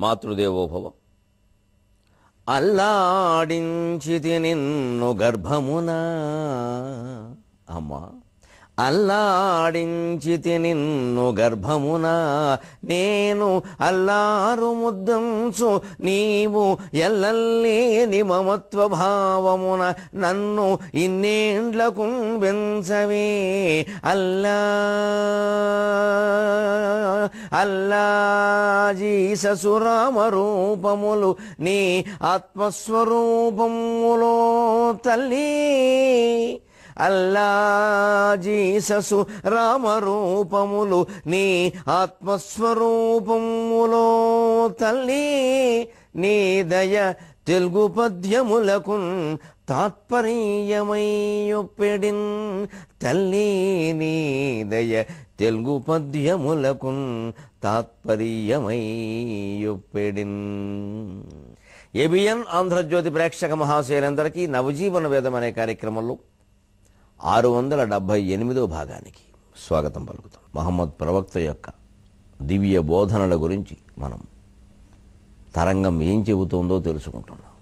మాతృదేవోభవ. అల్లాడించితి నిన్ను గర్భమున అమ్మా, అల్లాడించితి నిన్ను గర్భమున, నేను అల్లారు ముద్దంచు నీవు ఎల్లల్లేని మమత్వ భావమున, నన్ను ఇన్నేండ్లకు వెంచవే అల్లా అల్లా. జీససు రామ రూపములు నీ ఆత్మస్వరూపములో తల్లి, అల్లా జీససు రామరూపములు నీ ఆత్మస్వరూపములో తల్లి, నీ దయ తెలుగు పద్యములకు తాత్పర్యమయ్యొప్పెడిన్ తల్లి, నీ దయ తెలుగు పద్యములకు తాత్పర్యమయ్యొప్పెడిన్. ఏబిఎన్ ఆంధ్రజ్యోతి ప్రేక్షక మహాశయులందరికీ నవజీవన వేదం అనే కార్యక్రమంలో 678వ భాగానికి స్వాగతం పలుకుతాం. మహమ్మద్ ప్రవక్త యొక్క దివ్య బోధనల గురించి మనం తరంగం ఏం చెబుతుందో తెలుసుకుంటున్నాం.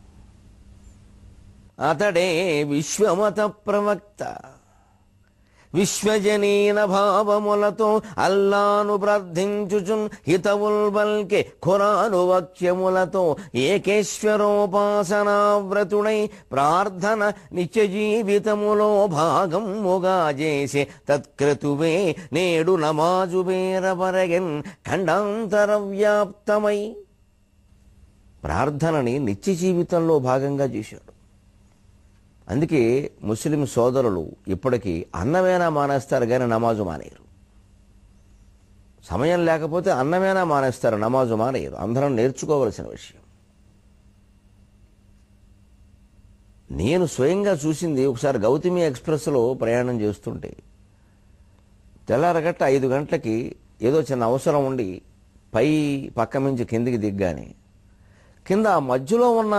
అతడే విశ్వమత ప్రవక్త, విశ్వజనీన భావములతో అల్లాను ప్రార్థించుచున్ హితవుల్ బల్కె ఖురాను వాక్యములతో, ఏకేశ్వరోపాసనా వ్రతుడై ప్రార్థన నిత్య జీవితములో భాగముగా చేసే తత్క్రతువే నేడు నమాజు బేరబరగెన్ ఖండాంతర వ్యాప్తమై. ప్రార్థనని నిత్య జీవితంలో భాగంగా చేశాడు. అందుకే ముస్లిం సోదరులు ఇప్పటికీ అన్నమేనా మానేస్తారు కానీ నమాజు మానేయరు. సమయం లేకపోతే అన్నమేనా మానేస్తారు, నమాజు మానేయరు. అందరం నేర్చుకోవలసిన విషయం. నేను స్వయంగా చూసింది, ఒకసారి గౌతమి ఎక్స్ప్రెస్లో ప్రయాణం చేస్తుంటే తెల్లారగట్ట 5 గంటలకి ఏదో చిన్న అవసరం ఉండి పక్క నుంచి కిందికి దిగ్గానే కింద ఆ మధ్యలో ఉన్న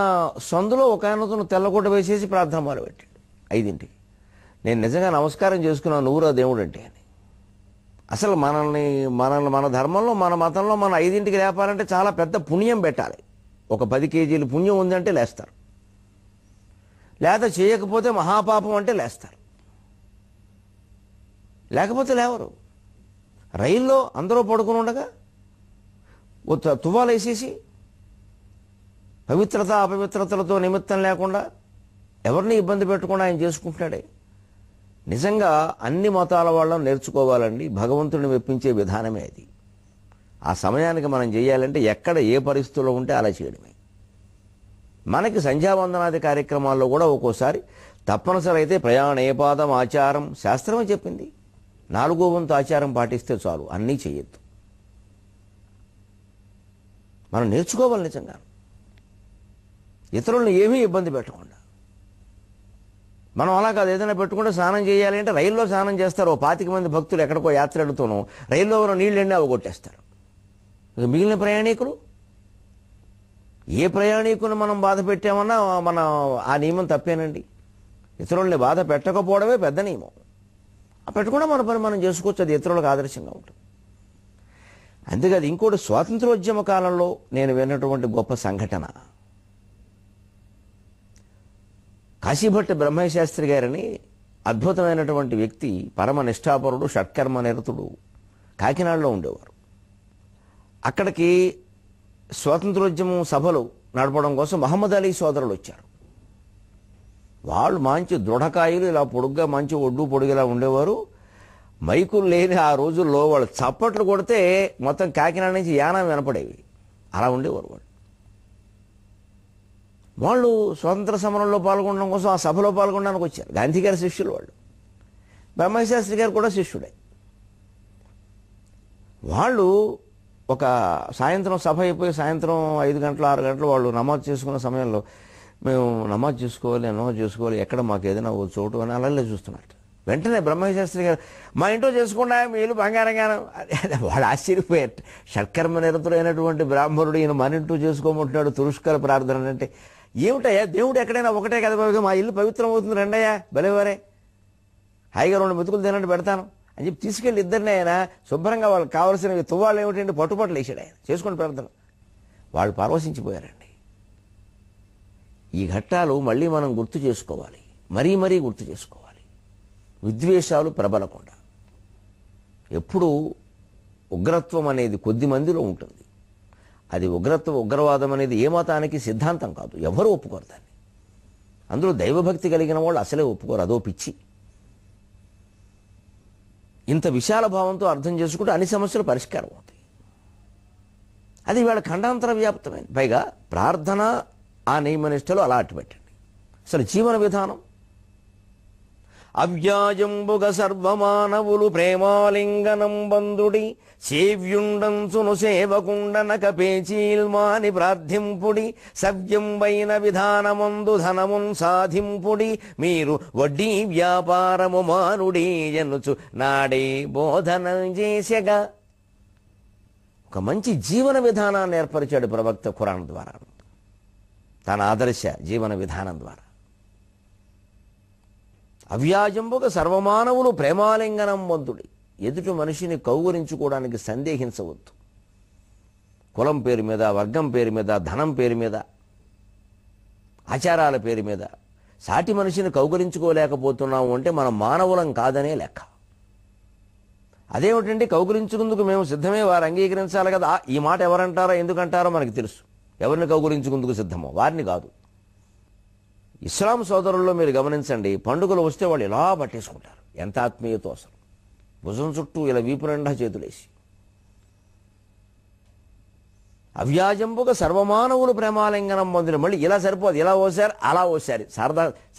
సందులో ఒక ఆయనతో తెల్లగుడ్డ వేసేసి ప్రార్థన మొదలుపెట్టాడు 5ంటికి. నేను నిజంగా నమస్కారం చేసుకున్నాను, నువ్వురా దేవుడు అంటే అని. అసలు మన ధర్మంలో, మన మతంలో మన 5ంటికి లేపాలంటే చాలా పెద్ద పుణ్యం పెట్టాలి. ఒక 10 కేజీలు పుణ్యం ఉందంటే లేస్తారు, లేదా చేయకపోతే మహాపాపం అంటే లేస్తారు, లేకపోతే లేవరు. రైల్లో అందరూ పడుకుని ఉండగా తువ్వాలు వేసేసి పవిత్రత అపవిత్రతలతో నిమిత్తం లేకుండా ఎవరిని ఇబ్బంది పెట్టకుండా ఆయన చేసుకుంటున్నాడే. నిజంగా అన్ని మతాల వాళ్ళని నేర్చుకోవాలండి. భగవంతుడిని మెప్పించే విధానమే అది. ఆ సమయానికి మనం చేయాలంటే ఎక్కడ ఏ పరిస్థితుల్లో ఉంటే అలా చేయడమే. మనకి సంధ్యావందనాది కార్యక్రమాల్లో కూడా ఒక్కోసారి తప్పనిసరి అయితే ప్రయాణేపాదం ఆచారం శాస్త్రమే చెప్పింది. 4వ వంతు ఆచారం పాటిస్తే చాలు, అన్నీ చేయొద్దు. మనం నేర్చుకోవాలి నిజంగా, ఇతరులను ఏమీ ఇబ్బంది పెట్టకుండా. మనం అలా కాదు, ఏదైనా పెట్టుకుంటే స్నానం చేయాలి అంటే రైల్లో స్నానం చేస్తారు. 25 మంది భక్తులు ఎక్కడికో యాత్ర వెళుతూనో రైల్లో ఉన్న నీళ్ళు ఎండి అవగొట్టేస్తారు. మిగిలిన ప్రయాణికులు, ఏ ప్రయాణికుని మనం బాధ పెట్టామన్నా మన ఆ నియమం తప్పేనండి. ఇతరుల్ని బాధ పెట్టకపోవడమే పెద్ద నియమం. పెట్టుకుండా మన పని మనం చేసుకోవచ్చు, అది ఇతరులకు ఆదర్శంగా ఉంటుంది. అంతేకాదు, ఇంకోటి స్వాతంత్రోద్యమ కాలంలో నేను విన్నటువంటి గొప్ప సంఘటన, కాశీభట్ట బ్రహ్మయ్య శాస్త్రి గారిని అద్భుతమైనటువంటి వ్యక్తి, పరమ నిష్ఠాపరుడు, షట్కర్మ నిరతుడు, కాకినాడలో ఉండేవారు. అక్కడికి స్వాతంత్రోద్యమం సభలు నడపడం కోసం మహమ్మద్ అలీ సోదరులు వచ్చారు. వాళ్ళు మంచి దృఢకాయలు, ఇలా పొడుగ్గా మంచి ఒడ్డు పొడుగులా ఉండేవారు. మైకులు లేని ఆ రోజుల్లో వాళ్ళు చప్పట్లు కొడితే మొత్తం కాకినాడ నుంచి యానం వినపడేవి. అలా ఉండేవారు వాళ్ళు. వాళ్ళు స్వాతంత్ర సమరంలో పాల్గొనడం కోసం ఆ సభలో పాల్గొనడానికి వచ్చారు. గాంధీ గారి శిష్యులు వాళ్ళు. బ్రహ్మయ్య శాస్త్రి గారు కూడా శిష్యుడే. వాళ్ళు ఒక సాయంత్రం సభ అయిపోయి సాయంత్రం 5 గంటలు 6 గంటలు వాళ్ళు నమాజ్ చేసుకున్న సమయంలో, మేము నమాజ్ చేసుకోవాలి, ఎక్కడ మాకు ఏదైనా ఓ చోటు అని అలా చూస్తున్నట్టు. వెంటనే బ్రహ్మయ్య శాస్త్రి గారు, మా ఇంట్లో చేసుకున్నా మీరు బంగారంగాను. వాళ్ళు ఆశ్చర్యపోయారు. షట్కర్మ నిరతుడైనటువంటి బ్రాహ్మణుడు ఈయన మన ఇంటూ చేసుకోమంటున్నాడు తురుష్కర ప్రార్థన అంటే. ఏమిటయ్యా, దేవుడు ఎక్కడైనా ఒకటే కదా, మా ఇల్లు పవిత్రం అవుతుంది, రెండయ్యా భలేవారే, హాయిగా 2 మెతుకులు తినండి పెడతాను అని చెప్పి తీసుకెళ్ళి ఇద్దరిని ఆయన శుభ్రంగా వాళ్ళకి కావాల్సినవి తువ్వాలు ఏమిటంటే పట్టుపట్లు వేసాడు. ఆయన చేసుకోండి ప్రార్థన. వాళ్ళు పరవశించిపోయారండి. ఈ ఘట్టాలు మళ్ళీ మనం గుర్తు చేసుకోవాలి, మరీ మరీ గుర్తు చేసుకోవాలి. విద్వేషాలు ప్రబలకుండా. ఎప్పుడూ ఉగ్రత్వం అనేది కొద్ది మందిలో ఉంటుంది. అది ఉగ్రవాదం అనేది ఏ మతానికి సిద్ధాంతం కాదు, ఎవరు ఒప్పుకోరు దాన్ని. అందులో దైవభక్తి కలిగిన వాళ్ళు అసలే ఒప్పుకోరు, అదో పిచ్చి. ఇంత విశాల భావంతో అర్థం చేసుకుంటే అన్ని సమస్యలు పరిష్కారం అవుతాయి. అది ఇవాళ ఖండాంతర వ్యాప్తమైంది. పైగా ప్రార్థన ఆ నియమనిష్టలు అలా అట్టుపెట్టండి. అసలు జీవన విధానం అవ్యాజంబుగ సర్వమానవులు ప్రేమాలింగనం బంధుడి సేవ్యుండంచును సేవకుండనక పేచీల్మాని ప్రార్థింపుడి సవ్యంబైన విధానమందు ధనమున్ సాధింపుడి మీరు వడ్డీ వ్యాపారము మానుడి ఎనుచు నాడే బోధన చేసెగా. ఒక మంచి జీవన విధానాన్ని ఏర్పరిచాడు ప్రవక్త ఖురాన్ ద్వారా, తన ఆదర్శ జీవన విధానం ద్వారా. అవ్యాజంబుగ సర్వమానవులు ప్రేమాలింగనం వంతుడి. ఎదుటి మనిషిని కౌగులించుకోవడానికి సందేహించవద్దు. కులం పేరు మీద, వర్గం పేరు మీద, ధనం పేరు మీద, ఆచారాల పేరు మీద సాటి మనిషిని కౌగులించుకోలేకపోతున్నాము అంటే మనం మానవులం కాదనే లెక్క. అదేమిటంటే కౌగులించుకుందుకు మేము సిద్ధమే, వారు అంగీకరించాలి కదా. ఈ మాట ఎవరంటారో ఎందుకంటారో మనకు తెలుసు. ఎవరిని కౌగులించుకుందుకు సిద్ధమో వారిని కాదు. ఇస్లాం సోదరుల్లో మీరు గమనించండి, పండుగలు వస్తే వాళ్ళు ఇలా పట్టేసుకుంటారు. ఎంత ఆత్మీయతో అసలు. భుజం చుట్టూ ఇలా వీపు నిండా చేతులేసి. అవ్యాజంబుగా సర్వమానవులు ప్రేమాలింగనం పొందిన. మళ్ళీ ఇలా సరిపోదు, ఇలా ఓసారు అలా ఓసారి.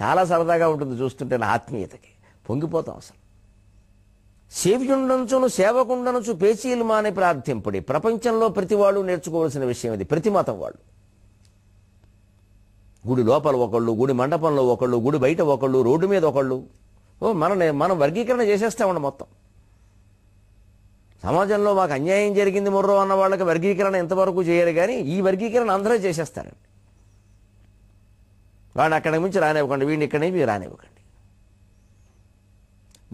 చాలా సరదాగా ఉంటుంది చూస్తుంటే. నా ఆత్మీయతకి పొంగిపోతాం అసలు. సేవ్యుండంచును సేవకుండనుచు పేచీలు మాని ప్రార్థింపుడి. ప్రపంచంలో ప్రతి వాళ్ళు నేర్చుకోవాల్సిన విషయం ఇది. ప్రతి మతం వాళ్ళు. గుడి లోపల ఒకళ్ళు, గుడి మండపంలో ఒకళ్ళు, గుడి బయట ఒకళ్ళు, రోడ్డు మీద ఒకళ్ళు. మనం వర్గీకరణ చేసేస్తామండి మొత్తం. సమాజంలో మాకు అన్యాయం జరిగింది మొర్రో అన్న వాళ్ళకి వర్గీకరణ ఎంతవరకు చేయరు, కానీ ఈ వర్గీకరణ అందరూ చేసేస్తారండి. వాడిని అక్కడి నుంచి రానివ్వకండి, వీడిని ఇక్కడి నుంచి రానివ్వకండి.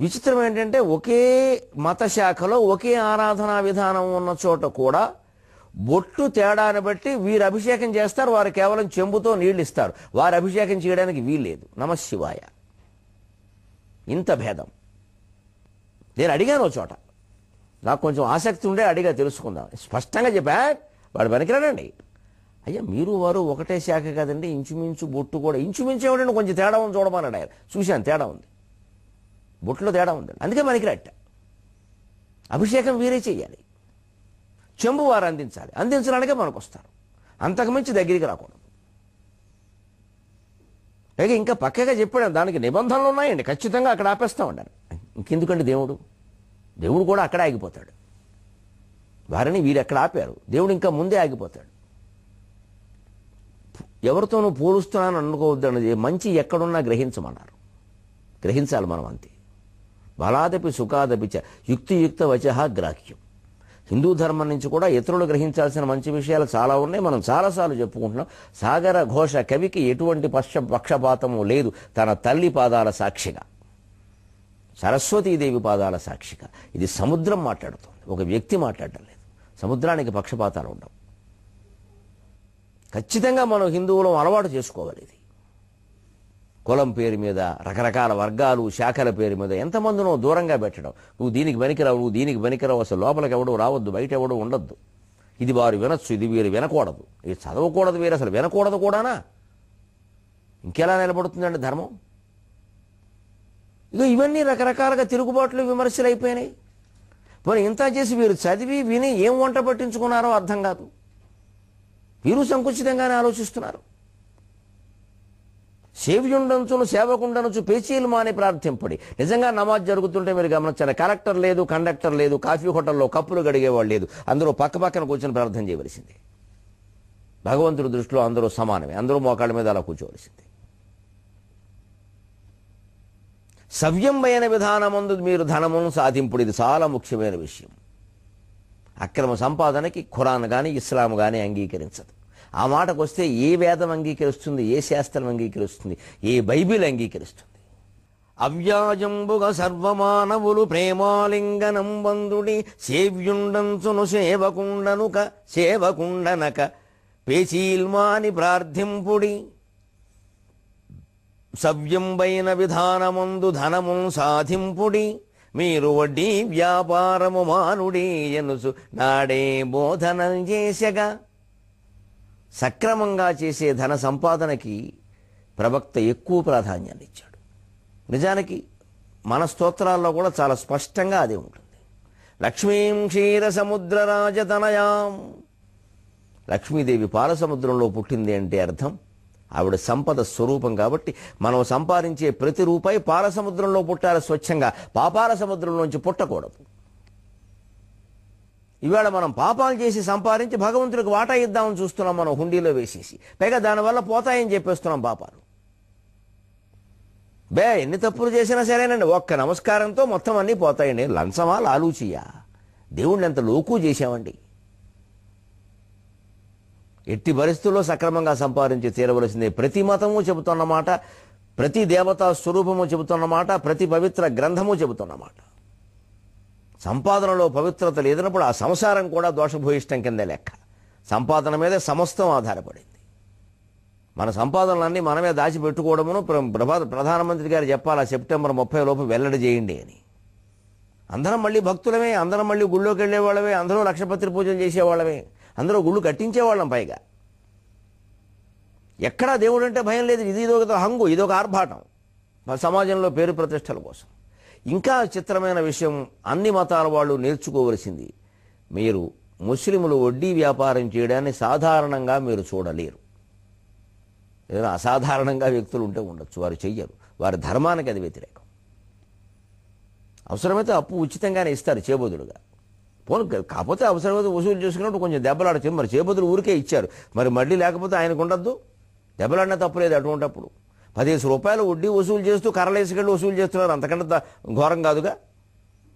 విచిత్రం ఏంటంటే ఒకే మత శాఖలో ఒకే ఆరాధనా విధానం ఉన్న చోట కూడా బొట్టు తేడాన్ని బట్టి వీరు అభిషేకం చేస్తారు, వారు కేవలం చెంబుతో నీళ్ళు ఇస్తారు. వారు అభిషేకం చేయడానికి వీల్లేదు. నమశివాయ. ఇంత భేదం. నేను అడిగాను ఓ చోట, నాకు కొంచెం ఆసక్తి ఉండే అడిగా తెలుసుకుందాం. స్పష్టంగా చెప్పా, వాడు పనికిరాడండి. అయ్యా మీరు వారు ఒకటే శాఖ కదండి, ఇంచుమించు బొట్టు కూడా ఇంచుమించు ఏమిటండి, కొంచెం తేడా ఉంది చూడమన్నాడు ఆయన. చూశాను, తేడా ఉంది, బొట్టులో తేడా ఉంది. అందుకే పనికిరాట. అభిషేకం వీరే చేయాలి, చెంబు వారు అందించాలి. అందించడానికే మనకు వస్తారు, అంతకుమించి దగ్గరికి రాకూడదు. పైగా ఇంకా పక్కగా చెప్పాడు, దానికి నిబంధనలు ఉన్నాయండి, ఖచ్చితంగా అక్కడ ఆపేస్తామన్నారు. ఇంకెందుకండి దేవుడు కూడా అక్కడే ఆగిపోతాడు. వారిని వీరు ఎక్కడ ఆపారు, దేవుడు ఇంకా ముందే ఆగిపోతాడు. ఎవరితోనూ పోలుస్తున్నాను అనుకోవద్దన్నది. మంచి ఎక్కడున్నా గ్రహించమన్నారు, గ్రహించాలి మనం అంతే. బలాదపి సుఖాదపి చ యుక్తియుక్త వచః గ్రాహ్యం. హిందూ ధర్మం నుంచి కూడా ఇతరులు గ్రహించాల్సిన మంచి విషయాలు చాలా ఉన్నాయి. మనం చాలాసార్లు చెప్పుకుంటున్నాం. సాగర ఘోష కవికి ఎటువంటి పక్షపాతము లేదు, తన తల్లి పాదాల సాక్షిగా, సరస్వతీదేవి పాదాల సాక్షిగా. ఇది సముద్రం మాట్లాడుతుంది, ఒక వ్యక్తి మాట్లాడటం లేదు. సముద్రానికి పక్షపాతాలు ఉండవు. ఖచ్చితంగా మనం హిందువులం అలవాటు చేసుకోవాలి. ఇది కులం పేరు మీద, రకరకాల వర్గాలు శాఖల పేరు మీద ఎంతమందినో దూరంగా పెట్టడం. నువ్వు దీనికి పనికిరావు, నువ్వు దీనికి పనికిరావు, అసలు లోపలికి ఎవడు రావద్దు, బయట ఎవడు ఉండొద్దు, ఇది వారు వినొచ్చు, ఇది వీరు వినకూడదు, ఇది చదవకూడదు, వీరు అసలు వినకూడదు కూడానా. ఇంకెలా నిలబడుతుందండి ధర్మం? ఇక ఇవన్నీ రకరకాలుగా తిరుగుబాట్లు, విమర్శలు అయిపోయినాయి. మరి ఇంత చేసి వీరు చదివి విని ఏం వంట పట్టించుకున్నారో అర్థం కాదు. వీరు సంకుచితంగానే ఆలోచిస్తున్నారు. సేవ్యుండంచును సేవకుండనుచు పేచీలు మాని ప్రార్థింపడి. నిజంగా నమాజ్ జరుగుతుంటే మీరు గమనించాలి, కలెక్టర్ లేదు, కండక్టర్ లేదు, కాఫీ హోటల్లో కప్పులు గడిగేవాళ్ళు లేదు, అందరూ పక్కన కూర్చొని ప్రార్థన చేయవలసిందే. భగవంతుడి దృష్టిలో అందరూ సమానమే, అందరూ మోకాళ్ళ మీద అలా కూర్చోవలసిందే. సవ్యంబైన విధానమందు మీరు ధనమును సాధింపుడు. ఇది చాలా ముఖ్యమైన విషయం. అక్రమ సంపాదనకి ఖురాన్ కానీ ఇస్లాం కానీ అంగీకరించదు. ఆ మాటకు వస్తే ఏ వేదం అంగీకరిస్తుంది, ఏ శాస్త్రం అంగీకరిస్తుంది, ఏ బైబిల్ అంగీకరిస్తుంది? అవ్యాజంబుగా సర్వమానవులు ప్రేమాలింగనం బంధుడి సేవ్యుండంచును సేవకుండనక పేచీల్మాని ప్రార్థింపుడి సవ్యంబైన విధానమందు ధనము సాధింపుడి మీరు వడ్డీ వ్యాపారము మానుడి ఎనుసు నాడే బోధన చేసగా. సక్రమంగా చేసే ధన సంపాదనకి ప్రవక్త ఎక్కువ ప్రాధాన్యాన్ని ఇచ్చాడు. నిజానికి మన స్తోత్రాల్లో కూడా చాలా స్పష్టంగా అదే ఉంటుంది. లక్ష్మీం క్షీర సముద్ర రాజతనయాం. లక్ష్మీదేవి పాలసముద్రంలో పుట్టింది అంటే అర్థం ఆవిడ సంపద స్వరూపం. కాబట్టి మనం సంపాదించే ప్రతి రూపాయి పాలసముద్రంలో పుట్టాలి, స్వచ్ఛంగా పాపాల సముద్రంలోంచి పుట్టకూడదు. ఇవాళ మనం పాపాలు చేసి సంపాదించి భగవంతుడికి వాటా ఇద్దామని చూస్తున్నాం, మనం హుండీలో వేసేసి. పైగా దానివల్ల పోతాయని చెప్పేస్తున్నాం పాపాలు. ఎన్ని తప్పులు చేసినా సరేనండి, ఒక్క నమస్కారంతో మొత్తం అన్నీ పోతాయండి. లంచమా లాలూచియా? దేవుణ్ణి ఎంత లోకు చేశామండి. ఎట్టి పరిస్థితుల్లో సక్రమంగా సంపాదించి తీరవలసిందే. ప్రతి మతము చెబుతున్నమాట, ప్రతి దేవతా స్వరూపము చెబుతున్నమాట, ప్రతి పవిత్ర గ్రంథము చెబుతున్నమాట. సంపాదనలో పవిత్రత లేదన్నప్పుడు ఆ సంసారం కూడా దోషభూయిష్టం కింద లెక్క. సంపాదన మీదే సమస్తం ఆధారపడింది. మన సంపాదనలన్నీ మనమే దాచిపెట్టుకోవడమును ప్రధానమంత్రి గారు చెప్పాలా, సెప్టెంబర్ 30 లోపు వెల్లడి చేయండి అని. అందరం మళ్ళీ భక్తులమే, అందరం మళ్ళీ గుళ్ళోకి వెళ్ళేవాళ్ళమే, అందరూ లక్షపత్రి పూజలు చేసేవాళ్ళమే, అందరూ గుళ్ళు కట్టించేవాళ్ళం. పైగా ఎక్కడా దేవుడు అంటే భయం లేదు. ఇదొక హంగు, ఇదొక ఆర్భాటం సమాజంలో పేరు ప్రతిష్టల కోసం. ఇంకా చిత్రమైన విషయం, అన్ని మతాల వాళ్ళు నేర్చుకోవలసింది, మీరు ముస్లింలు వడ్డీ వ్యాపారం చేయడాన్ని సాధారణంగా మీరు చూడలేరు. ఏదైనా అసాధారణంగా వ్యక్తులు ఉంటే ఉండొచ్చు, వారు చెయ్యరు. వారి ధర్మానికి అది వ్యతిరేకం. అవసరమైతే అప్పు ఉచితంగానే ఇస్తారు చేబదులుగా. కాకపోతే అవసరమైతే వసూలు చేసుకున్నప్పుడు కొంచెం దెబ్బలాడచ్చు. మరి చేబదులు ఊరికే ఇచ్చారు, మరి మళ్ళీ లేకపోతే ఆయనకు ఉండద్దు. దెబ్బలాడినా తప్పులేదు. అటువంటిప్పుడు 15 రూపాయలు వడ్డీ వసూలు చేస్తూ కర్రలేసుకెళ్ళి వసూలు చేస్తున్నారు. అంతకంటే ఘోరం కాదుగా.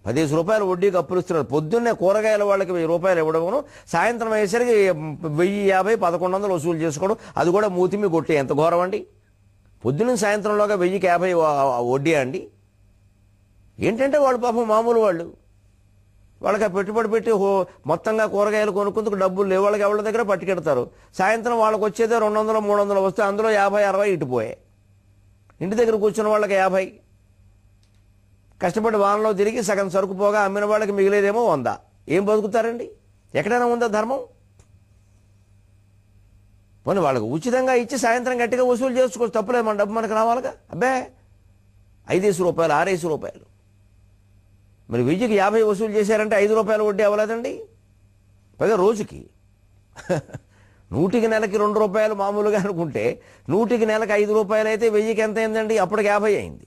15 రూపాయలు వడ్డీకి అప్పులు ఇస్తున్నారు. పొద్దున్నే కూరగాయల వాళ్ళకి 1000 రూపాయలు ఇవ్వడమును, సాయంత్రం అయ్యేసరికి 1050, 1100 వసూలు చేసుకోవడం, అది కూడా మూతిమి కొట్టే. ఎంత ఘోరం అండి. పొద్దున్న సాయంత్రంలోగా 1000కి 50 వడ్డీ అండి. ఏంటంటే వాళ్ళు పాపం మామూలు వాళ్ళు, వాళ్ళకి పెట్టుబడి పెట్టి మొత్తంగా కూరగాయలు కొనుక్కుందుకు డబ్బులు లేవు. వాళ్ళకి ఎవరి దగ్గర పట్టుకెడతారు. సాయంత్రం వాళ్ళకి వచ్చేదే 200, 300 వస్తే అందులో 50, 60 ఇటుపోయాయి. ఇంటి దగ్గర కూర్చున్న వాళ్ళకి 50, కష్టపడి వానలో తిరిగి సగం సరుకు పోగా అమ్మిన వాళ్ళకి మిగిలేదేమో 100. ఏం బతుకుతారండి? ఎక్కడైనా ఉందా ధర్మం? పోనీ వాళ్ళకి ఉచితంగా ఇచ్చి సాయంత్రం గట్టిగా వసూలు చేసుకోవచ్చు, తప్పులేదు. మన డబ్బు మనకు రావాలిగా. అబ్బే 5 రూపాయలు, 6 రూపాయలు, మరి 1000కి 50 వసూలు చేశారంటే 5 రూపాయలు వడ్డీ అవ్వలేదండి. పైగా రోజుకి 100కి నెలకి 2 రూపాయలు మామూలుగా అనుకుంటే 100కి నెలకి 5 రూపాయలు అయితే 1000కి ఎంత అయిందండి? అప్పటికి 50 అయింది.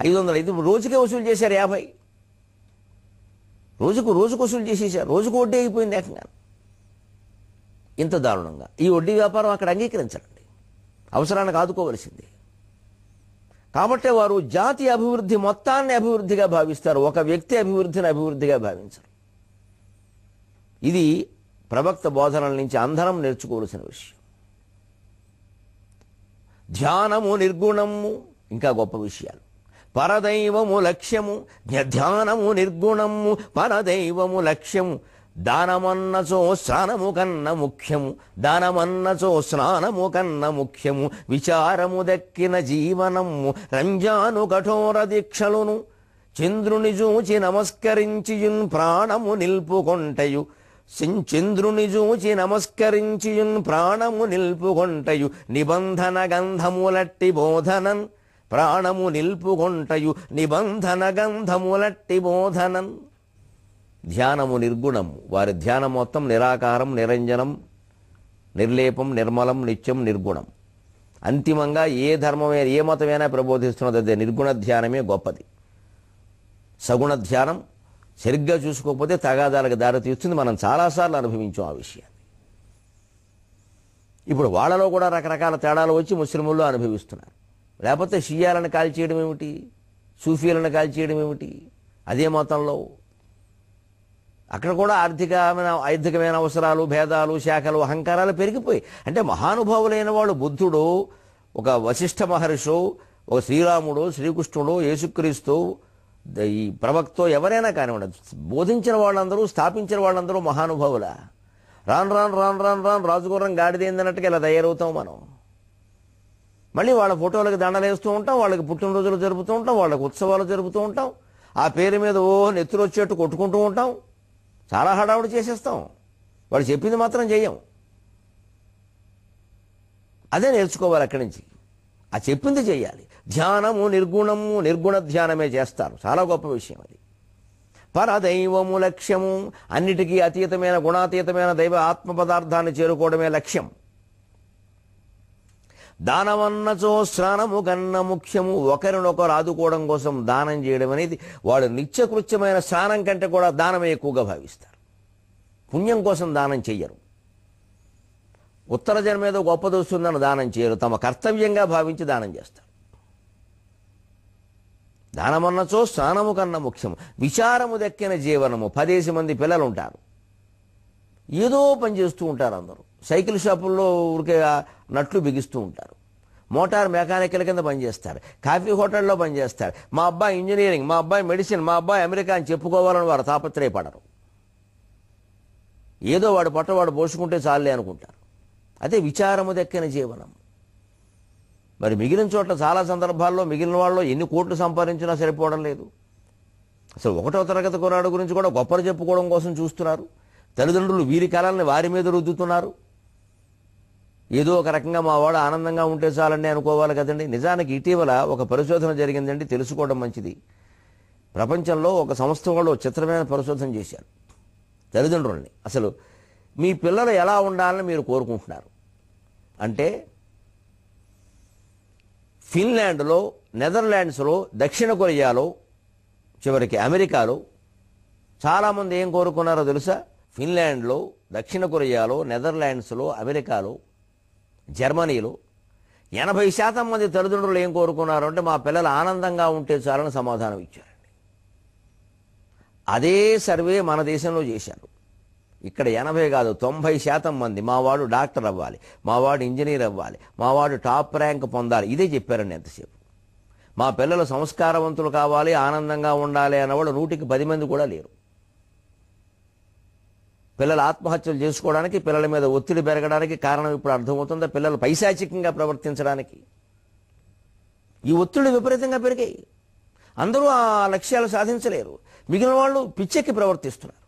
500 అయితే రోజుకే వసూలు చేశారు 50. రోజుకు వసూలు చేసేసారు. రోజుకు వడ్డీ అయిపోయింది ఏకంగా. ఇంత దారుణంగా ఈ వడ్డీ వ్యాపారం అక్కడ అంగీకరించరండి. అవసరానికి ఆదుకోవలసింది. కాబట్టి వారు జాతి అభివృద్ధి మొత్తాన్ని అభివృద్ధిగా భావిస్తారు, ఒక వ్యక్తి అభివృద్ధిని అభివృద్ధిగా భావించరు. ఇది ప్రవక్త బోధనల నుంచి అందరం నేర్చుకోవలసిన విషయం. ధ్యానము నిర్గుణము, ఇంకా గొప్ప విషయాలు. పరదైవము లక్ష్యము, ధ్యానము నిర్గుణము, పరదైవము లక్ష్యము. దానమన్నచో స్నానము కన్న ముఖ్యము, దానమన్నచో స్నానము కన్న ముఖ్యము. విచారము దక్కిన జీవనము, రంజాను కఠోర దీక్షలును. చంద్రుని చూచి నమస్కరించియున్ ప్రాణము నిల్పుకొంటయు, చంద్రుని చూచి నమస్కరించియున్ ప్రాణము నిల్పుకొంటయు. నిబంధన గంధములట్టి బోధనన్, ప్రాణము నిల్పుకొంటయు నిబంధన గంధములట్టి బోధనన్. ధ్యానము నిర్గుణము, వారి ధ్యానం మొత్తం నిరాకారం, నిరంజనం, నిర్లేపం, నిర్మలం, నిత్యం, నిర్గుణం. అంతిమంగా ఏ ధర్మమే ఏ మతమైనా ప్రబోధిస్తున్నది అదే. నిర్గుణ ధ్యానమే గొప్పది. సగుణ ధ్యానం సరిగ్గా చూసుకోకపోతే తగాదాలకు దారితీస్తుంది. మనం చాలాసార్లు అనుభవించాం ఆ విషయాన్ని. ఇప్పుడు వాళ్ళలో కూడా రకరకాల తేడాలు వచ్చి ముస్లింల్లో అనుభవిస్తున్నారు. లేకపోతే షియాలను కాల్చేయడం ఏమిటి, సూఫీలను కాల్చేయడం ఏమిటి? అదే మతంలో అక్కడ కూడా ఆర్థికమైన అవసరాలు, భేదాలు, శాఖలు, అహంకారాలు పెరిగిపోయి. అంటే మహానుభావులైన వాళ్ళు, బుద్ధుడు, ఒక వశిష్ఠ మహర్షి, ఒక శ్రీరాముడు, శ్రీకృష్ణుడు, యేసుక్రీస్తు, ఈ ప్రవక్తో ఎవరైనా కానివ్వండి, బోధించిన వాళ్ళందరూ, స్థాపించిన వాళ్ళందరూ మహానుభావుల. రాను రాను రాను రాను రాను రాజుగుర్రం గాడిదేందన్నట్టుగా ఇలా తయారవుతాం మనం. మళ్ళీ వాళ్ళ ఫోటోలకు దండలు వేస్తూ ఉంటాం, వాళ్ళకి పుట్టినరోజులు జరుపుతూ ఉంటాం, వాళ్ళకి ఉత్సవాలు జరుపుతూ ఉంటాం, ఆ పేరు మీద నెత్తురు వచ్చేట్టు కొట్టుకుంటూ ఉంటాం, చాలా హడావుడి చేసేస్తాం. వాడు చెప్పింది మాత్రం చెయ్యం. అదే నేర్చుకోవాలి అక్కడి నుంచి. ఆ చెప్పింది చెయ్యాలి. ధ్యానము నిర్గుణము, నిర్గుణ ధ్యానమే చేస్తారు. చాలా గొప్ప విషయం అది. పరదైవము లక్ష్యము, అన్నిటికీ అతీతమైన గుణాతీతమైన దైవ ఆత్మ పదార్థాన్ని చేరుకోవడమే లక్ష్యం. దానమన్నచో స్నానము కన్న ముఖ్యము, ఒకరినొకరు ఆదుకోవడం కోసం దానం చేయడం అనేది వాడు నిత్యకృత్యమైన స్నానం కంటే కూడా దానమే ఎక్కువగా భావిస్తారు. పుణ్యం కోసం దానం చెయ్యరు. ఉత్తర జన్మ ఏదో గొప్పది వస్తుందని దానం చేయరు, తమ కర్తవ్యంగా భావించి దానం చేస్తారు. దానమన్నచో స్నానము కన్నా ముఖ్యము, విచారము దక్కిన జీవనము. 10 మంది పిల్లలు ఉంటారు, ఏదో పని చేస్తూ ఉంటారు. అందరూ సైకిల్ షాపుల్లో ఊరికే నట్లు బిగిస్తూ ఉంటారు, మోటార్ మెకానికల్ కింద పనిచేస్తారు, కాఫీ హోటల్లో పనిచేస్తారు. మా అబ్బాయి ఇంజనీరింగ్, మా అబ్బాయి మెడిసిన్, మా అబ్బాయి అమెరికా అని చెప్పుకోవాలని వారు తాపత్రయపడరు. ఏదో వాడు పట్టవాడు పోసుకుంటే చాలే అనుకుంటారు. అదే విచారము దక్కిన జీవనం. మరి మిగిలిన చోట్ల చాలా సందర్భాల్లో మిగిలిన వాళ్ళు ఎన్ని కోట్లు సంపాదించినా సరిపోవడం లేదు. అసలు 1వ తరగతి కుర్రాడు గురించి కూడా గొప్పలు చెప్పుకోవడం కోసం చూస్తున్నారు. తల్లిదండ్రులు వీరి కళల్ని వారి మీద రుద్దుతున్నారు. ఏదో ఒక రకంగా మా వాడు ఆనందంగా ఉంటే చాలండి అనుకోవాలి కదండి. నిజానికి ఇటీవల ఒక పరిశోధన జరిగిందండి, తెలుసుకోవడం మంచిది. ప్రపంచంలో ఒక సంస్థ వాళ్ళు చిత్రమైన పరిశోధన చేశారు. తల్లిదండ్రుల్ని అసలు మీ పిల్లలు ఎలా ఉండాలని మీరు కోరుకుంటున్నారు అంటే, ఫిన్లాండ్లో, నెదర్లాండ్స్లో, దక్షిణ కొరియాలో, చివరికి అమెరికాలో చాలామంది ఏం కోరుకున్నారో తెలుసా? ఫిన్లాండ్లో, దక్షిణ కొరియాలో, నెదర్లాండ్స్లో, అమెరికాలో, జర్మనీలో 80% మంది తల్లిదండ్రులు ఏం కోరుకున్నారు అంటే, మా పిల్లలు ఆనందంగా ఉంటే చాలని సమాధానం ఇచ్చారండి. అదే సర్వే మన దేశంలో చేశారు. ఇక్కడ 80 కాదు 90% మంది మా వాడు డాక్టర్ అవ్వాలి, మా వాడు ఇంజనీర్ అవ్వాలి, మా వాడు టాప్ ర్యాంక్ పొందాలి, ఇదే చెప్పారండి ఎంతసేపు. మా పిల్లలు సంస్కారవంతులు కావాలి, ఆనందంగా ఉండాలి అన్నవాడు 100కి 10 మంది కూడా లేరు. పిల్లలు ఆత్మహత్యలు చేసుకోవడానికి, పిల్లల మీద ఒత్తిడి పెరగడానికి కారణం ఇప్పుడు అర్థమవుతుందా? పిల్లలు పైశాచికంగా ప్రవర్తించడానికి. ఈ ఒత్తిడి విపరీతంగా పెరిగాయి. అందరూ ఆ లక్ష్యాలు సాధించలేరు. మిగిలిన వాళ్ళు పిచ్చెక్కి ప్రవర్తిస్తున్నారు.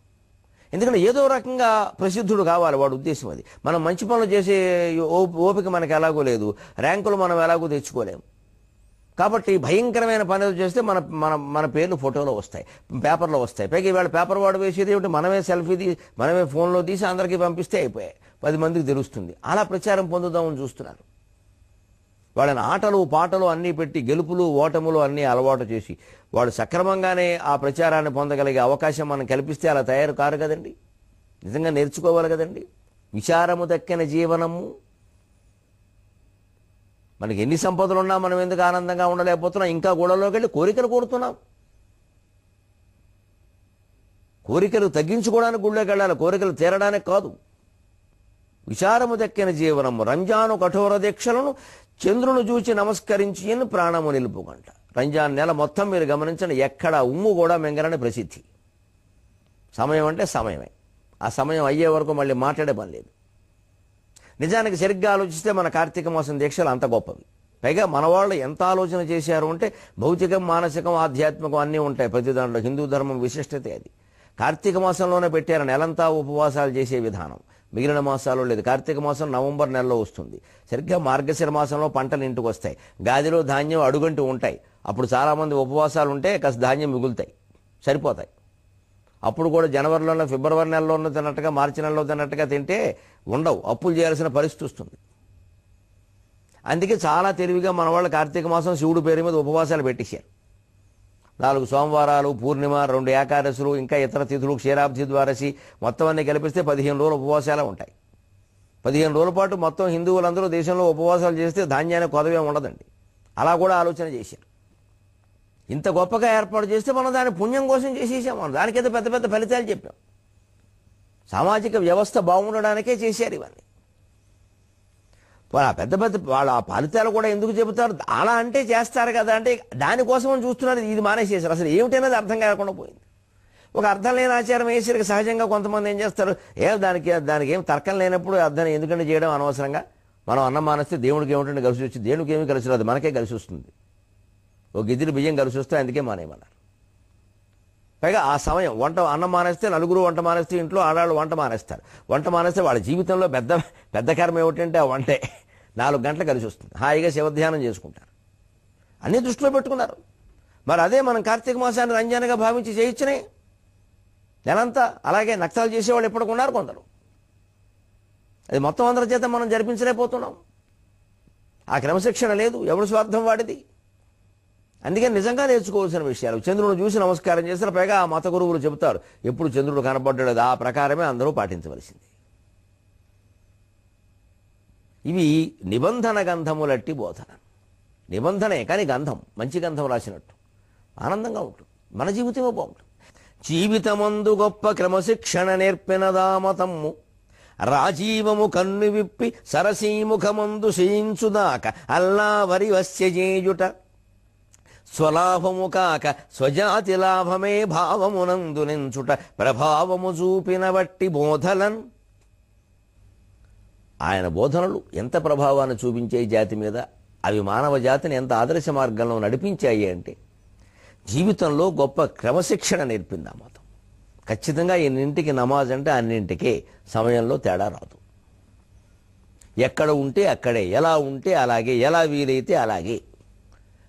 ఎందుకంటే ఏదో రకంగా ప్రసిద్ధుడు కావాలి, వాడు ఉద్దేశం అది. మనం మంచి పనులు చేసే ఓపిక మనకు ఎలాగో లేదు, ర్యాంకులు మనం ఎలాగో తెచ్చుకోలేము. కాబట్టి భయంకరమైన పనులు చేస్తే మన మన మన పేర్లు ఫోటోలో వస్తాయి, పేపర్లో వస్తాయి. పైగా ఇవాళ పేపర్ వాడు వేసేది ఏమిటి? మనమే సెల్ఫీ మనమే ఫోన్లో తీసి అందరికీ పంపిస్తే అయిపోయాయి, 10 మందికి తెలుస్తుంది. అలా ప్రచారం పొందుదామని చూస్తున్నారు. వాళ్ళని ఆటలు పాటలు అన్నీ పెట్టి గెలుపులు ఓటములు అన్నీ అలవాటు చేసి వాడు సక్రమంగానే ఆ ప్రచారాన్ని పొందగలిగే అవకాశం మనం కల్పిస్తే అలా తయారు కారు కదండి. నిజంగా నేర్చుకోవాలి కదండి. విచారము దక్కిన జీవనము. మనకి ఎన్ని సంపదలు ఉన్నా మనం ఎందుకు ఆనందంగా ఉండలేకపోతున్నాం? ఇంకా గోడలోకి వెళ్ళి కోరికలు కోరుతున్నాం. కోరికలు తగ్గించుకోవడానికి గుళ్ళోకి వెళ్ళాలి, కోరికలు తీరడానికి కాదు. విచారము దక్కిన జీవనము. రంజాను కఠోర దీక్షలను చంద్రును చూచి నమస్కరించి ప్రాణము నిలుపుకుంట. రంజాన్ నెల మొత్తం మీరు గమనించండి, ఎక్కడ ఉమ్ము కూడా మింగరని ప్రసిద్ధి. సమయం అంటే సమయమే, ఆ సమయం అయ్యే వరకు మళ్ళీ మాట్లాడే పని లేదు. నిజానికి సరిగ్గా ఆలోచిస్తే మన కార్తీక మాసం దీక్షలు అంత గొప్పవి. పైగా మన వాళ్ళు ఎంత ఆలోచన చేశారు అంటే, భౌతికం మానసికం ఆధ్యాత్మికం అన్నీ ఉంటాయి ప్రతి దాంట్లో. హిందూ ధర్మం విశిష్టతే అది. కార్తీక మాసంలోనే పెట్టారు నెలంతా ఉపవాసాలు చేసే విధానం, మిగిలిన మాసాల్లో లేదు. కార్తీక మాసం నవంబర్ నెలలో వస్తుంది. సరిగ్గా మార్గశిర మాసంలో పంటలు ఇంటికి వస్తాయి, గాదిలో ధాన్యం అడుగంటూ ఉంటాయి. అప్పుడు చాలామంది ఉపవాసాలు ఉంటే కాస్త ధాన్యం మిగులుతాయి, సరిపోతాయి. అప్పుడు కూడా జనవరిలోనో ఫిబ్రవరి నెలలోనో తిన్నట్టుగా, మార్చి నెలలో తిన్నట్టుగా తింటే ఉండవు, అప్పులు చేయాల్సిన పరిస్థితి వస్తుంది. అందుకే చాలా తెలివిగా మన వాళ్ళు కార్తీక మాసం శివుడు పేరు మీద ఉపవాసాలు పెట్టేశారు. 4 సోమవారాలు, పూర్ణిమ, 2 ఏకాదశులు, ఇంకా ఇతర తిథులు, క్షీరాబ్ది ద్వాదశి మొత్తం అన్ని కలిపిస్తే 15 రోజులు ఉపవాసాలు ఉంటాయి. 15 రోజుల పాటు మొత్తం హిందువులందరూ దేశంలో ఉపవాసాలు చేస్తే ధాన్యానికి కొదవే ఉండదండి. అలా కూడా ఆలోచన చేశారు. ఇంత గొప్పగా ఏర్పాటు చేస్తే మనం దాని పుణ్యం కోసం చేసేసాం. మనం దానికైతే పెద్ద పెద్ద ఫలితాలు చెప్పాం. సామాజిక వ్యవస్థ బాగుండడానికే చేశారు ఇవన్నీ. పెద్ద పెద్ద వాళ్ళ ఫలితాలు కూడా ఎందుకు చెబుతారు? అలా అంటే చేస్తారు కదా అంటే దానికోసం చూస్తున్నారు. ఇది మానేసేసారు. అసలు ఏమిటనేది అర్థం కాకుండా పోయింది. ఒక అర్థం లేని ఆచారం వేసరికి సహజంగా కొంతమంది ఏం చేస్తారు, దానికి ఏం తర్కం లేనప్పుడు అర్థం ఎందుకంటే చేయడం అనవసరంగా. మనం అన్నం మానేస్తే దేవుడికి ఏమిటంటే కలిసి వచ్చి, దేవుడికి ఏమీ కలిసి రాదు, మనకే కలిసి వస్తుంది. ఒక గిద్దెలు బియ్యం కలిసి వస్తే అందుకే మానేయమన్నారు. పైగా ఆ సమయం అన్నం మానేస్తే, నలుగురు వంట మానేస్తే, ఇంట్లో ఆడవాళ్ళు వంట మానేస్తారు. వంట మానేస్తే వాళ్ళ జీవితంలో పెద్ద కర్మ ఏమిటంటే ఆ వంటే. 4 గంటలు కలిసి వస్తుంది, హాయిగా శివధ్యానం చేసుకుంటారు. అన్నీ దృష్టిలో పెట్టుకున్నారు. మరి అదే మనం కార్తీక మాసాన్ని రంజాన్గా భావించి చేయించినాయి నెలంతా. అలాగే నక్తాలు చేసేవాళ్ళు ఎప్పటికున్నారు కొందరు. అది మొత్తం అందరి చేత మనం జరిపించలేకపోతున్నాం. ఆ క్రమశిక్షణ లేదు, ఎవడు స్వార్థం వాడిది. అందుకే నిజంగా నేర్చుకోవాల్సిన విషయాలు. చంద్రుడు చూసి నమస్కారం చేస్తారు. పైగా ఆ మత గురువులు చెబుతారు, ఎప్పుడు చంద్రుడు కనపడ్డాడు ఆ ప్రకారమే అందరూ పాటించవలసింది. ఇవి నిబంధన గంధములట్టి బోధన. నిబంధనే కానీ గంధం, మంచి గంధం రాసినట్టు ఆనందంగా ఉంటుంది. మన జీవితమే బాగుంటుంది. జీవితమందు గొప్ప క్రమశిక్షణ నేర్పినదామతమ్ము, రాజీవము కన్ను విప్పి సరసీముఖమందు చేయించుదాక అల్లా వరి వస్యజేయుట, స్వలాభము కాక స్వజాతి లాభమే భావమునందు నించుట, ప్రభావము చూపిన బట్టి బోధలన్. ఆయన బోధనలు ఎంత ప్రభావాన్ని చూపించాయి జాతి మీద, అవి మానవ జాతిని ఎంత ఆదర్శ మార్గంలో నడిపించాయి అంటే జీవితంలో గొప్ప క్రమశిక్షణ నేర్పింది ఆ మతం. ఖచ్చితంగా ఎన్నింటికి నమాజ్ అంటే అన్నింటికే సమయంలో తేడా రాదు. ఎక్కడ ఉంటే అక్కడే, ఎలా ఉంటే అలాగే, ఎలా వీలైతే అలాగే.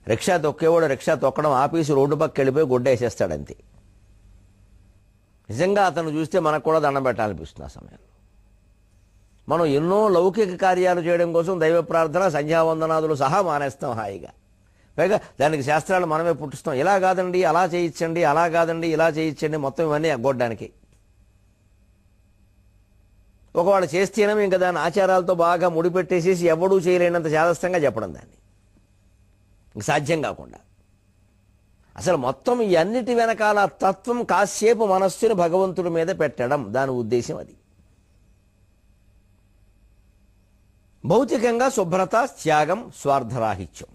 రిక్షా తొక్కేవాడు రిక్షా తొక్కడం ఆపేసి రోడ్డు పక్కకి వెళ్ళిపోయి గుడ్డేసేస్తాడంతే. నిజంగా అతను చూస్తే మనకు కూడా దండం పెట్టాలనిపిస్తుంది ఆ సమయంలో. మనం ఎన్నో లౌకిక కార్యాలు చేయడం కోసం దైవ ప్రార్థన, సంధ్యావందనాదులు సహా మానేస్తాం హాయిగా. పైగా దానికి శాస్త్రాలు మనమే పుట్టిస్తాం. ఇలా కాదండి అలా చేయించండి, అలా కాదండి ఇలా చేయించండి, మొత్తం ఇవన్నీ ఎగ్గొట్టడానికి. ఒకవాడు చేస్తేనేమో ఇంకా దాని ఆచారాలతో బాగా ముడిపెట్టేసేసి ఎవడూ చేయలేనంత శాదస్తంగా చెప్పడం దాన్ని, సాధ్యం కాకుండా. అసలు మొత్తం ఈ అన్నిటి వెనకాల తత్వం కాసేపు మనస్సుని భగవంతుడి మీద పెట్టడం, దాని ఉద్దేశం అది. భౌతికంగా శుభ్రత, త్యాగం, స్వార్థరాహిత్యం,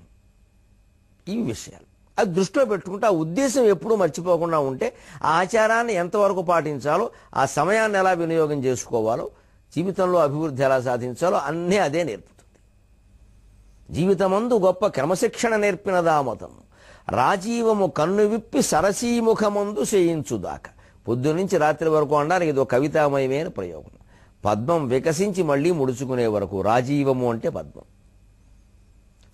ఈ విషయాలు అది దృష్టిలో పెట్టుకుంటే ఆ ఉద్దేశం ఎప్పుడూ మర్చిపోకుండా ఉంటే ఆ ఆచారాన్ని ఎంతవరకు పాటించాలో, ఆ సమయాన్ని ఎలా వినియోగం చేసుకోవాలో, జీవితంలో అభివృద్ధి ఎలా సాధించాలో అన్నీ అదే నేర్పుతుంది. జీవితమందు గొప్ప క్రమశిక్షణ నేర్పినదా మతం, రాజీవము కన్ను విప్పి సరసీముఖమందు చేయించుదాకా. పొద్దునుంచి రాత్రి వరకు అనడానికి ఇది ఒక కవితామయమైన ప్రయోగం. పద్మం వికసించి మళ్ళీ ముడుచుకునే వరకు రాజీవము అంటే పద్మం.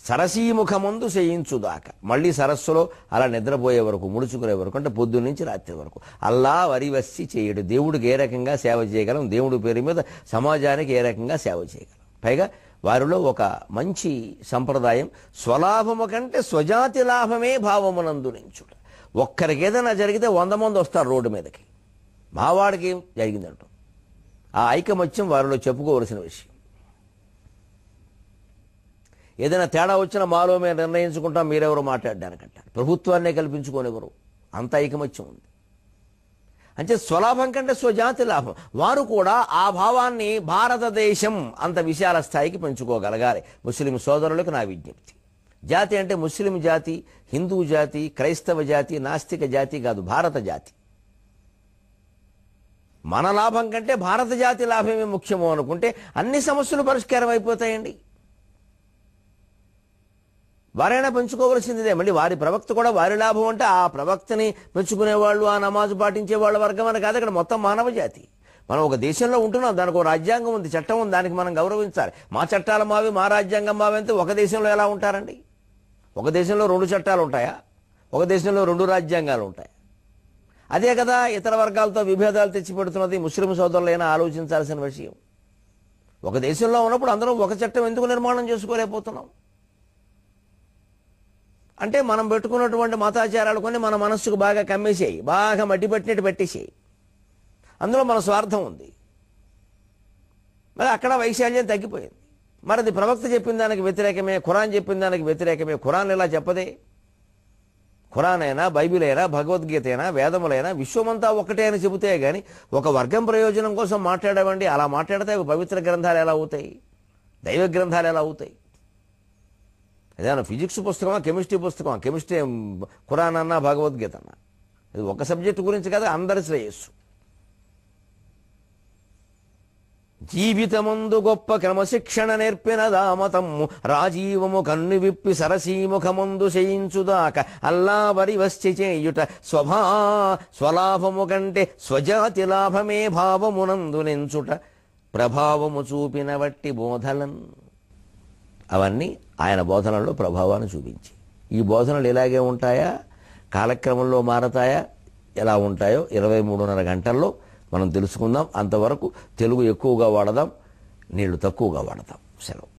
సరసీముఖమందు చేయించుదాకా, మళ్ళీ సరస్సులో అలా నిద్రపోయే వరకు, ముడుచుకునే వరకు, అంటే పొద్దున్నుంచి రాత్రి వరకు. అల్లా వరివస్సి చేయడు. దేవుడికి ఏ రకంగా సేవ చేయగలం, దేవుడి పేరు మీద సమాజానికి ఏ రకంగా సేవ చేయగలం. పైగా వారిలో ఒక మంచి సంప్రదాయం, స్వలాభము కంటే స్వజాతి లాభమే భావమునందు నించుట. ఒక్కరికి ఏదైనా జరిగితే 100 మంది వస్తారు రోడ్డు మీదకి, మావాడికి ఏం జరిగిందంటాం. ఆ ఐకమత్యం వారిలో చెప్పుకోవలసిన విషయం. ఏదైనా తేడా వచ్చినా మాలో మేము నిర్ణయించుకుంటాం, మీరెవరు మాట్లాడడానికంటారు. ప్రభుత్వాన్నే కల్పించుకోనివ్వరు, అంత ఐకమత్యం ఉంది. అంటే స్వలాభం కంటే స్వజాతి లాభం. వారు కూడా ఆ భావాన్ని భారతదేశం అంత విశాల స్థాయికి పెంచుకోగలగాలి. ముస్లిం సోదరులకు నా విజ్ఞప్తి. జాతి అంటే ముస్లిం జాతి, హిందూ జాతి, క్రైస్తవ జాతి, నాస్తిక జాతి కాదు, భారత జాతి. మన లాభం కంటే భారత జాతి లాభమే ముఖ్యమో అనుకుంటే అన్ని సమస్యలు పరిష్కారం అయిపోతాయండి. వారైనా పెంచుకోవలసిందిదే. మళ్ళీ వారి ప్రవక్త కూడా వారి లాభం అంటే ఆ ప్రవక్తని పెంచుకునేవాళ్ళు, ఆ నమాజు పాటించే వాళ్ళ వర్గం అని కాదు. ఇక్కడ మొత్తం మానవ జాతి. మనం ఒక దేశంలో ఉంటున్నాం, దానికి ఒక రాజ్యాంగం ఉంది, చట్టం ఉంది, దానికి మనం గౌరవించాలి. మా చట్టాలు మావి, మా రాజ్యాంగం మావి అంటే ఒక దేశంలో ఎలా ఉంటారండి? ఒక దేశంలో 2 చట్టాలు ఉంటాయా? ఒక దేశంలో 2 రాజ్యాంగాలు ఉంటాయి. అదే కదా ఇతర వర్గాలతో విభేదాలు తెచ్చిపెడుతున్నది. ముస్లిం సోదరులైనా ఆలోచించాల్సిన విషయం. ఒక దేశంలో ఉన్నప్పుడు అందరం ఒక చట్టం ఎందుకు నిర్మాణం చేసుకోలేకపోతున్నాం? అంటే మనం పెట్టుకున్నటువంటి మతాచారాలు కొన్ని మన మనస్సుకు బాగా కమ్మేసేయి, బాగా మట్టి పట్టినట్టు పెట్టేసేయి. అందులో మన స్వార్థం ఉంది. మరి అక్కడ వైశాల్యం తగ్గిపోయింది. మరి అది ప్రవక్త చెప్పిన దానికి వ్యతిరేకమే, ఖురాన్ చెప్పిన దానికి వ్యతిరేకమే. ఖురాన్ ఇలా చెప్పదే. ఖురాన్ అయినా, బైబిల్ అయినా, భగవద్గీత అయినా, వేదములైనా విశ్వమంతా ఒకటే అని చెబుతే కానీ ఒక వర్గం ప్రయోజనం కోసం మాట్లాడవండి. అలా మాట్లాడితే అవి పవిత్ర గ్రంథాలు ఎలా అవుతాయి? దైవ గ్రంథాలు ఎలా అవుతాయి? ఏదైనా ఫిజిక్స్ పుస్తకమా, కెమిస్ట్రీ పుస్తకమా? కెమిస్ట్రీ ఖురాన్ అన్నా, భగవద్గీత అన్నా. అది ఒక సబ్జెక్టు గురించి కదా, అందరి శ్రేయస్సు. జీవితమందు గొప్ప క్రమశిక్షణ నేర్పిన దామతమ్ము రాజీవము కన్ను విప్పి సరసీముఖమందు చేయించుదాక అల్లావరి వచ్చి చేయుట స్వలాభము కంటే స్వజాతి లాభమే భావమునందు నెంచుట ప్రభావము చూపిన వట్టి బోధలను. అవన్నీ ఆయన బోధనల్లో ప్రభావాన్ని చూపించి, ఈ బోధనలు ఇలాగే ఉంటాయా, కాలక్రమంలో మారతాయా, ఎలా ఉంటాయో 23:30 గంటల్లో మనం తెలుసుకుందాం. అంతవరకు తెలుగు ఎక్కువగా వాడదాం, నీళ్లు తక్కువగా వాడదాం. సెలవు.